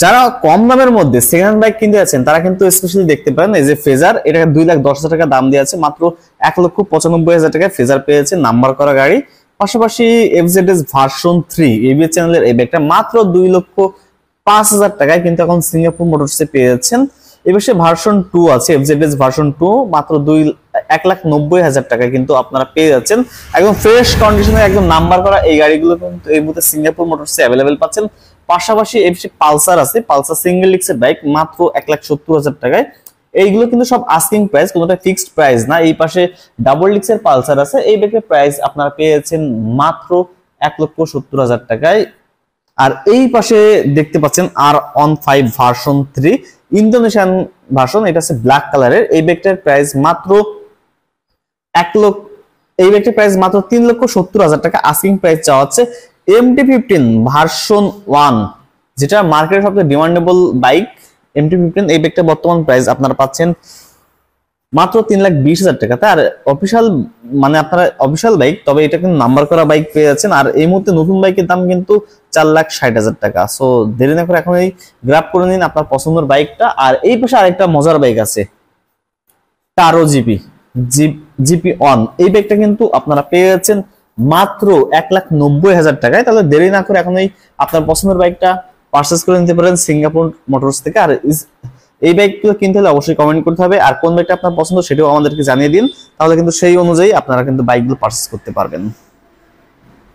যারা কম দামের মধ্যে সেকেন্ড হ্যান্ড বাইক কিনতে যাচ্ছেন তারা কিন্তু স্পেশালি দেখতে পারেন এই যে ফেজার, এটা 2,10,000 টাকা দাম দিয়ে আছে, মাত্র 1,95,000 টাকায় ফেজার পেয়েছে, নাম্বার করা গাড়ি। পাশাপাশি এফজেডএস ভার্সন 3 এবিএস চ্যানেলের এই বাইকটা মাত্র 2,05,000 টাকায় কিন্তু এখন সিঙ্গাপুর মোটরসে পেয়ে যাচ্ছেন। এবার ভার্সন 2 আছে এফজেডএস ভার্সন 2, মাত্র 1,90,000 টাকায় কিন্তু আপনারা পেয়ে যাচ্ছেন। একদম ফ্রেশ কন্ডিশনে একদম নাম্বার করা এই গাড়িগুলো কিন্তু এই মুহূর্তে সিঙ্গাপুর মোটরসে অ্যাভেলেবেল পাচ্ছেন। পাশাপাশি এফসি পালসার আছে, পালসার সিঙ্গেল ডিস্কের বাইক মাত্র 1,70,000 টাকায়। এইগুলো কিন্তু সব আস্কিং প্রাইস, কোনোটা ফিক্সড প্রাইস না। এই পাশে ডাবল ডিস্কের পালসার আছে, এই বাইকের প্রাইস আপনারা পেয়েছেন মাত্র 1,70,000 টাকায়। আর এই পাশে দেখতে পাচ্ছেন R15 ভার্সন 3 ইন্দোনেশিয়ান ভার্সন, এটা আছে ব্ল্যাক কালারের। এই বাইকটার প্রাইস মাত্র 3,70,000 টাকা আস্কিং প্রাইস চাওয়া হচ্ছে। MT-15 ভার্সন 1 যেটা মার্কেটের সবচেয়ে ডিমান্ডেবল বাইক, MT-15 এই বাইকটা বর্তমান প্রাইস আপনারা পাচ্ছেন মাত্র 3,20,000 টাকাতে। আর অফিশিয়াল মানে আপনারা অফিশিয়াল বাইক, তবে এটা কিন্তু নাম্বার করা বাইক পেয়ে যাচ্ছেন। আর এই মুহূর্তে নতুন বাইকের দাম কিন্তু 4,60,000 টাকা। সো দেরি না করে এখন এই গ্র্যাব করে নিন আপনার পছন্দের বাইকটা। আর এই পাশে আরেকটা মজার বাইক আছে টারো জিপি অন, এই বাইকটা কিন্তু আপনারা পেয়ে যাচ্ছেন মাত্র 1,90,000 টাকায়। তাহলে দেরি না করে এখন আপনার পছন্দের বাইকটা পারচেজ করে নিতে পারেন সিঙ্গাপুর মোটরস থেকে। আর এই বাইকগুলো কিনতে হলে অবশ্যই কমেন্ট করতে হবে, আর কোন বাইকটা আপনার পছন্দ সেটাও আমাদেরকে জানিয়ে দিন, তাহলে কিন্তু সেই অনুযায়ী আপনারা কিন্তু বাইকগুলো পারচেজ করতে পারবেন।